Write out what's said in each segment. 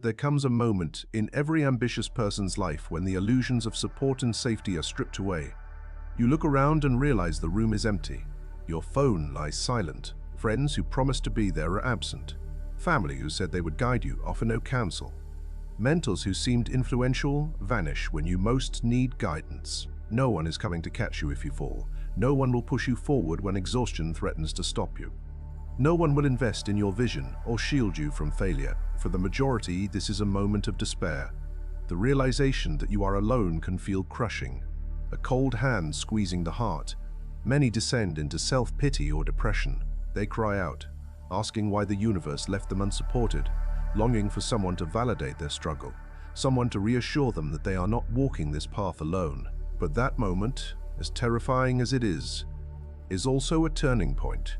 there comes a moment in every ambitious person's life when the illusions of support and safety are stripped away. You look around and realize the room is empty. Your phone lies silent. Friends who promised to be there are absent. Family who said they would guide you offer no counsel. Mentors who seemed influential vanish when you most need guidance. No one is coming to catch you if you fall. No one will push you forward when exhaustion threatens to stop you. No one will invest in your vision or shield you from failure. For the majority, this is a moment of despair. The realization that you are alone can feel crushing, a cold hand squeezing the heart. Many descend into self-pity or depression. They cry out, asking why the universe left them unsupported, longing for someone to validate their struggle, someone to reassure them that they are not walking this path alone. But that moment, as terrifying as it is also a turning point.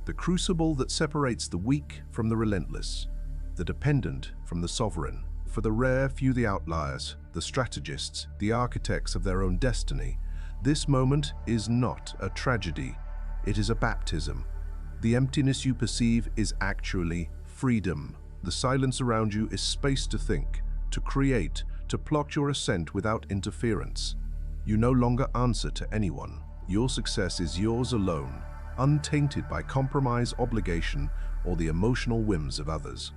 The crucible that separates the weak from the relentless, the dependent from the sovereign. For the rare few, the outliers, the strategists, the architects of their own destiny, this moment is not a tragedy, it is a baptism. The emptiness you perceive is actually freedom. The silence around you is space to think, to create, to plot your ascent without interference. You no longer answer to anyone. Your success is yours alone, untainted by compromise, obligation, or the emotional whims of others.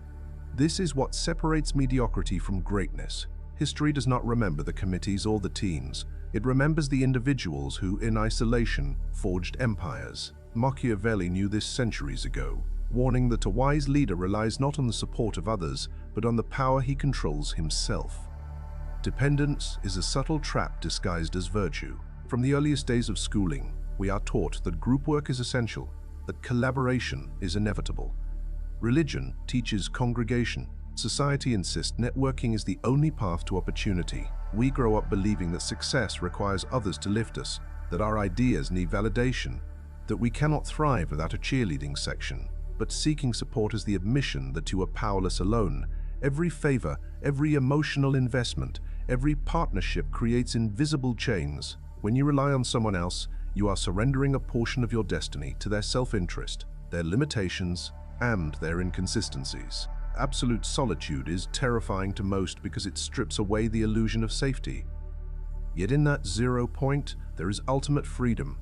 This is what separates mediocrity from greatness. History does not remember the committees or the teams. It remembers the individuals who, in isolation, forged empires. Machiavelli knew this centuries ago, warning that a wise leader relies not on the support of others, but on the power he controls himself. Dependence is a subtle trap disguised as virtue. From the earliest days of schooling, we are taught that group work is essential, that collaboration is inevitable. Religion teaches congregation. Society insists networking is the only path to opportunity. We grow up believing that success requires others to lift us, that our ideas need validation, that we cannot thrive without a cheerleading section. But seeking support is the admission that you are powerless alone. Every favor, every emotional investment, every partnership creates invisible chains. When you rely on someone else, you are surrendering a portion of your destiny to their self-interest, their limitations, and their inconsistencies. Absolute solitude is terrifying to most because it strips away the illusion of safety. Yet in that 0 point, there is ultimate freedom.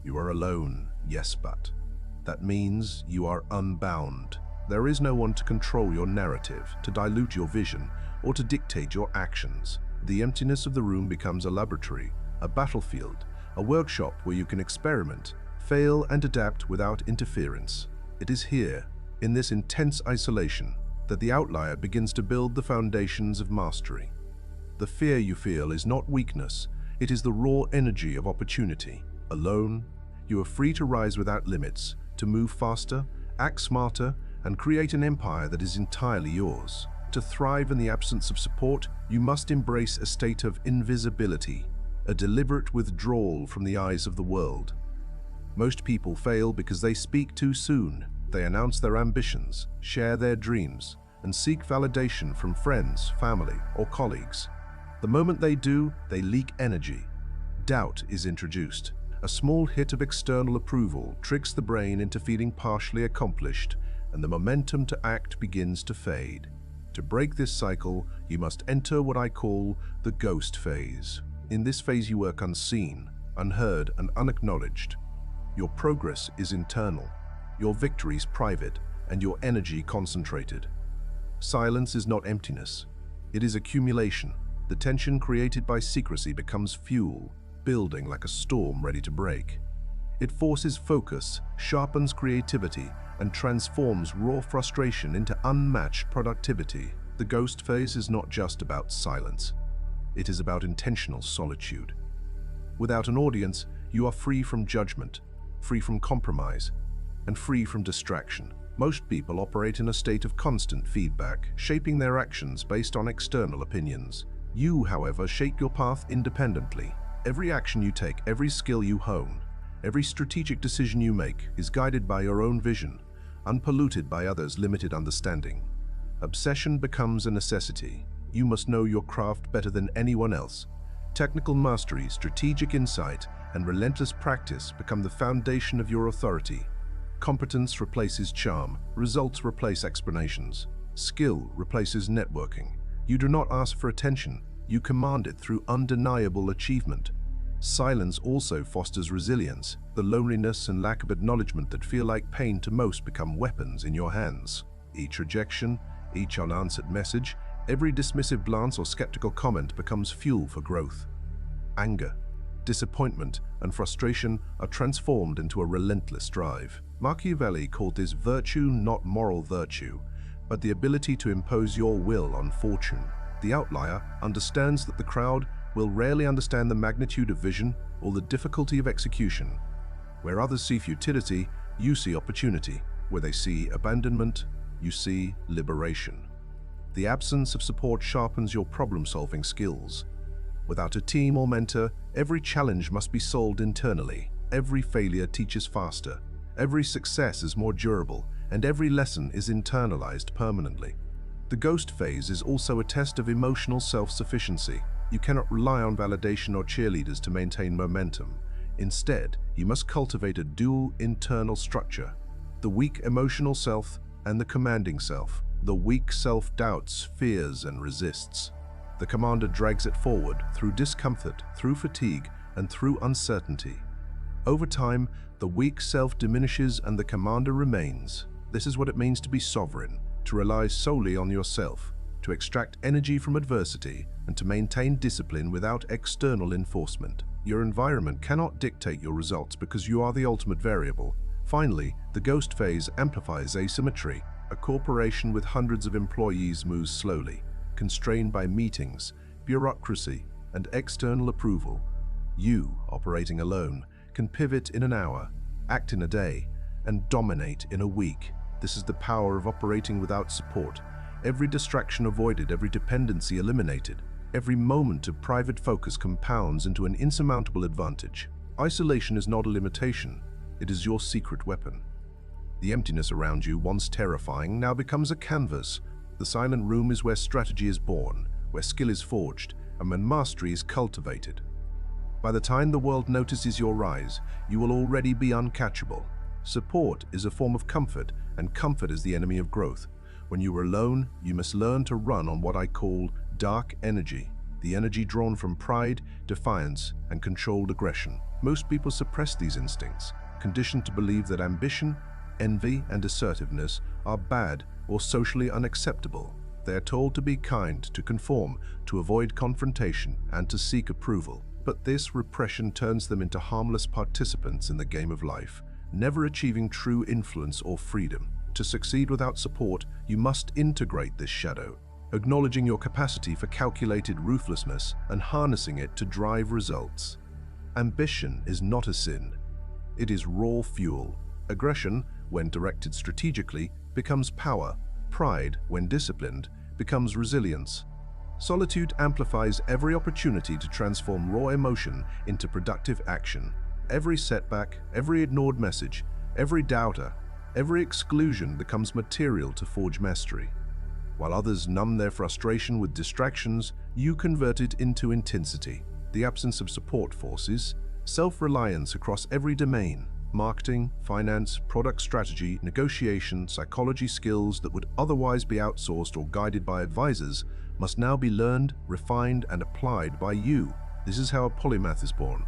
You are alone, yes, but that means you are unbound. There is no one to control your narrative, to dilute your vision, or to dictate your actions. The emptiness of the room becomes a laboratory, a battlefield, a workshop where you can experiment, fail, and adapt without interference. It is here, in this intense isolation, that the outlier begins to build the foundations of mastery. The fear you feel is not weakness, it is the raw energy of opportunity. Alone, you are free to rise without limits, to move faster, act smarter, and create an empire that is entirely yours. To thrive in the absence of support, you must embrace a state of invisibility, a deliberate withdrawal from the eyes of the world. Most people fail because they speak too soon. They announce their ambitions, share their dreams, and seek validation from friends, family, or colleagues. The moment they do, they leak energy. Doubt is introduced. A small hit of external approval tricks the brain into feeling partially accomplished, and the momentum to act begins to fade. To break this cycle, you must enter what I call the ghost phase. In this phase, you work unseen, unheard, and unacknowledged. Your progress is internal, your victories private, and your energy concentrated. Silence is not emptiness. It is accumulation. The tension created by secrecy becomes fuel, building like a storm ready to break. It forces focus, sharpens creativity, and transforms raw frustration into unmatched productivity. The ghost phase is not just about silence. It is about intentional solitude. Without an audience, you are free from judgment, free from compromise, and free from distraction. Most people operate in a state of constant feedback, shaping their actions based on external opinions. You, however, shape your path independently. Every action you take, every skill you hone, every strategic decision you make is guided by your own vision, unpolluted by others' limited understanding. Obsession becomes a necessity. You must know your craft better than anyone else. Technical mastery, strategic insight, and relentless practice become the foundation of your authority. Competence replaces charm, results replace explanations. Skill replaces networking. You do not ask for attention, you command it through undeniable achievement. Silence also fosters resilience. The loneliness and lack of acknowledgement that feel like pain to most become weapons in your hands. Each rejection, each unanswered message, every dismissive glance or skeptical comment becomes fuel for growth. Anger, disappointment, and frustration are transformed into a relentless drive. Machiavelli called this virtue not moral virtue, but the ability to impose your will on fortune. The outlier understands that the crowd will rarely understand the magnitude of vision or the difficulty of execution. Where others see futility, you see opportunity. Where they see abandonment, you see liberation. The absence of support sharpens your problem-solving skills. Without a team or mentor, every challenge must be solved internally. Every failure teaches faster. Every success is more durable, and every lesson is internalized permanently. The ghost phase is also a test of emotional self-sufficiency. You cannot rely on validation or cheerleaders to maintain momentum. Instead, you must cultivate a dual internal structure: the weak emotional self and the commanding self. The weak self doubts, fears, and resists. The commander drags it forward through discomfort, through fatigue, and through uncertainty. Over time, the weak self diminishes and the commander remains. This is what it means to be sovereign, to rely solely on yourself, to extract energy from adversity, and to maintain discipline without external enforcement. Your environment cannot dictate your results because you are the ultimate variable. Finally, the ghost phase amplifies asymmetry. A corporation with hundreds of employees moves slowly, constrained by meetings, bureaucracy, and external approval. You, operating alone, can pivot in an hour, act in a day, and dominate in a week. This is the power of operating without support. Every distraction avoided, every dependency eliminated, every moment of private focus compounds into an insurmountable advantage. Isolation is not a limitation, it is your secret weapon. The emptiness around you, once terrifying, now becomes a canvas. The silent room is where strategy is born, where skill is forged, and when mastery is cultivated. By the time the world notices your rise, you will already be uncatchable. Support is a form of comfort, and comfort is the enemy of growth. When you are alone, you must learn to run on what I call dark energy, the energy drawn from pride, defiance, and controlled aggression. Most people suppress these instincts, conditioned to believe that ambition, envy, and assertiveness are bad or socially unacceptable. They are told to be kind, to conform, to avoid confrontation, and to seek approval. But this repression turns them into harmless participants in the game of life, never achieving true influence or freedom. To succeed without support, you must integrate this shadow, acknowledging your capacity for calculated ruthlessness and harnessing it to drive results. Ambition is not a sin. It is raw fuel. Aggression, when directed strategically, becomes power. Pride, when disciplined, becomes resilience. Solitude amplifies every opportunity to transform raw emotion into productive action. Every setback, every ignored message, every doubter, every exclusion becomes material to forge mastery. While others numb their frustration with distractions, you convert it into intensity. The absence of support forces self-reliance across every domain: marketing, finance, product strategy, negotiation, psychology. Skills that would otherwise be outsourced or guided by advisors must now be learned, refined, and applied by you. This is how a polymath is born.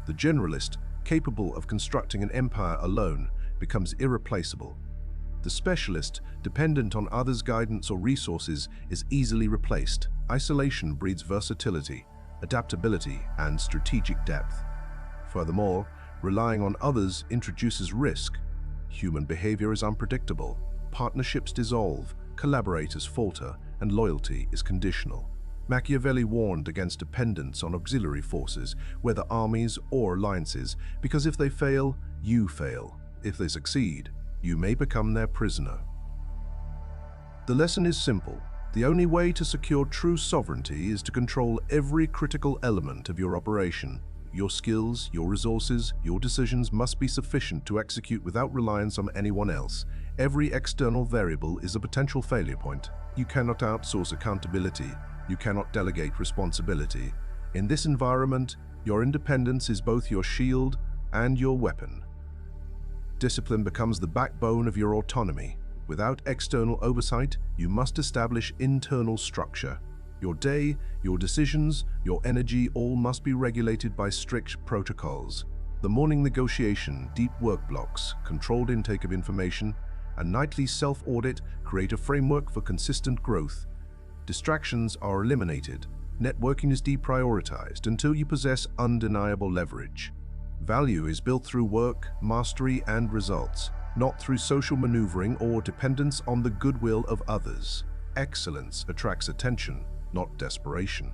The generalist, capable of constructing an empire alone, becomes irreplaceable. The specialist, dependent on others' guidance or resources, is easily replaced. Isolation breeds versatility, adaptability, and strategic depth. Furthermore, relying on others introduces risk. Human behavior is unpredictable. Partnerships dissolve, collaborators falter, and loyalty is conditional. Machiavelli warned against dependence on auxiliary forces, whether armies or alliances, because if they fail, you fail. If they succeed, you may become their prisoner. The lesson is simple. The only way to secure true sovereignty is to control every critical element of your operation. Your skills, your resources, your decisions must be sufficient to execute without reliance on anyone else. Every external variable is a potential failure point. You cannot outsource accountability. You cannot delegate responsibility. In this environment, your independence is both your shield and your weapon. Discipline becomes the backbone of your autonomy. Without external oversight, you must establish internal structure. Your day, your decisions, your energy all must be regulated by strict protocols. The morning negotiation, deep work blocks, controlled intake of information, and nightly self-audit create a framework for consistent growth. Distractions are eliminated. Networking is deprioritized until you possess undeniable leverage. Value is built through work, mastery, and results, not through social maneuvering or dependence on the goodwill of others. Excellence attracts attention, not desperation.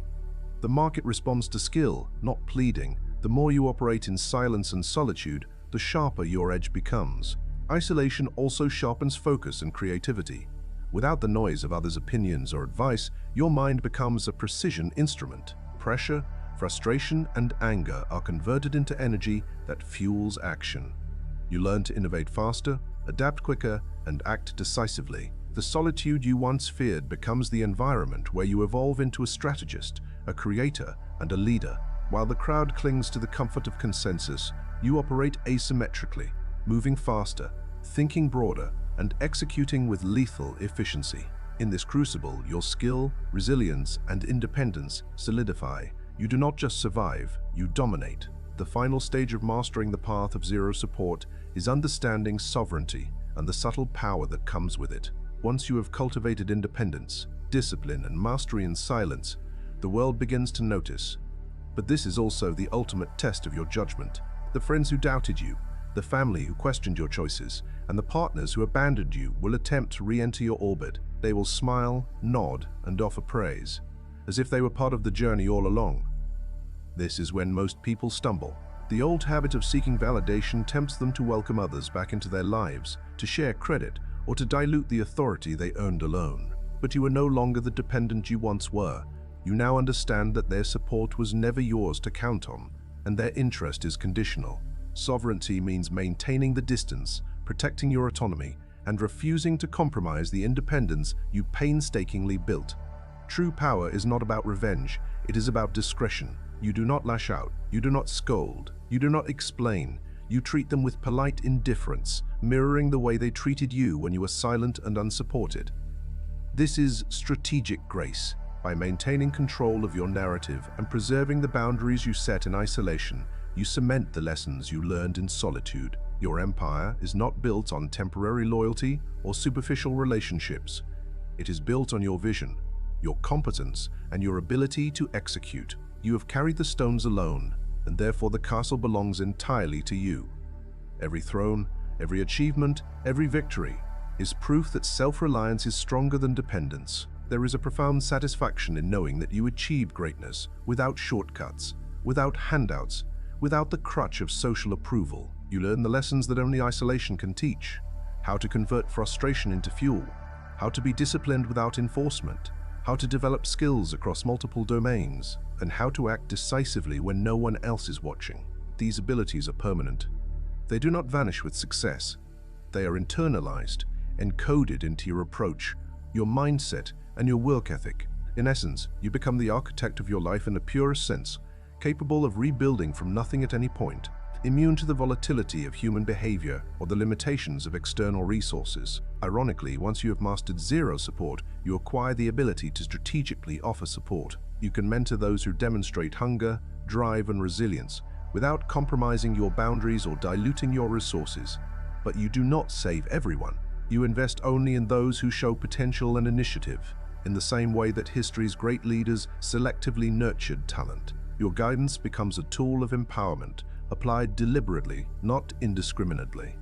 The market responds to skill, not pleading. The more you operate in silence and solitude, the sharper your edge becomes. Isolation also sharpens focus and creativity. Without the noise of others' opinions or advice, your mind becomes a precision instrument. Pressure, frustration, and anger are converted into energy that fuels action. You learn to innovate faster, adapt quicker, and act decisively. The solitude you once feared becomes the environment where you evolve into a strategist, a creator, and a leader. While the crowd clings to the comfort of consensus, you operate asymmetrically, moving faster, thinking broader, and executing with lethal efficiency. In this crucible, your skill, resilience, and independence solidify. You do not just survive, you dominate. The final stage of mastering the path of zero support is understanding sovereignty and the subtle power that comes with it. Once you have cultivated independence, discipline, and mastery in silence, the world begins to notice. But this is also the ultimate test of your judgment. The friends who doubted you, the family who questioned your choices, and the partners who abandoned you will attempt to re-enter your orbit. They will smile, nod, and offer praise, as if they were part of the journey all along. This is when most people stumble. The old habit of seeking validation tempts them to welcome others back into their lives, to share credit, or to dilute the authority they earned alone. But you are no longer the dependent you once were. You now understand that their support was never yours to count on, and their interest is conditional. Sovereignty means maintaining the distance, protecting your autonomy, and refusing to compromise the independence you painstakingly built. True power is not about revenge, it is about discretion. You do not lash out, you do not scold, you do not explain. You treat them with polite indifference, mirroring the way they treated you when you were silent and unsupported. This is strategic grace. By maintaining control of your narrative and preserving the boundaries you set in isolation, you cement the lessons you learned in solitude. Your empire is not built on temporary loyalty or superficial relationships. It is built on your vision, your competence, and your ability to execute. You have carried the stones alone, and therefore the castle belongs entirely to you. Every throne, every achievement, every victory is proof that self-reliance is stronger than dependence. There is a profound satisfaction in knowing that you achieved greatness without shortcuts, without handouts, without the crutch of social approval. You learn the lessons that only isolation can teach: how to convert frustration into fuel, how to be disciplined without enforcement, how to develop skills across multiple domains, and how to act decisively when no one else is watching. These abilities are permanent. They do not vanish with success. They are internalized, encoded into your approach, your mindset, and your work ethic. In essence, you become the architect of your life in the purest sense, capable of rebuilding from nothing at any point, immune to the volatility of human behavior or the limitations of external resources. Ironically, once you have mastered zero support, you acquire the ability to strategically offer support. You can mentor those who demonstrate hunger, drive, and resilience without compromising your boundaries or diluting your resources. But you do not save everyone. You invest only in those who show potential and initiative, in the same way that history's great leaders selectively nurtured talent. Your guidance becomes a tool of empowerment, applied deliberately, not indiscriminately.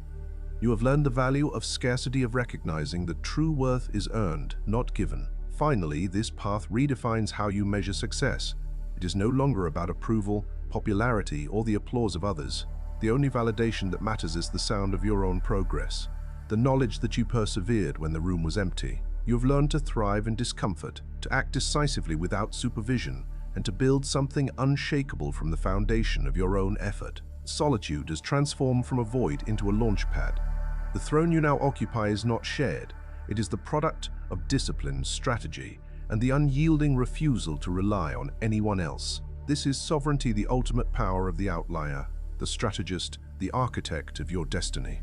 You have learned the value of scarcity, of recognizing that true worth is earned, not given. Finally, this path redefines how you measure success. It is no longer about approval, popularity, or the applause of others. The only validation that matters is the sound of your own progress, the knowledge that you persevered when the room was empty. You have learned to thrive in discomfort, to act decisively without supervision, and to build something unshakable from the foundation of your own effort. Solitude has transformed from a void into a launch pad. The throne you now occupy is not shared. It is the product of discipline, strategy, and the unyielding refusal to rely on anyone else. This is sovereignty, the ultimate power of the outlier, the strategist, the architect of your destiny.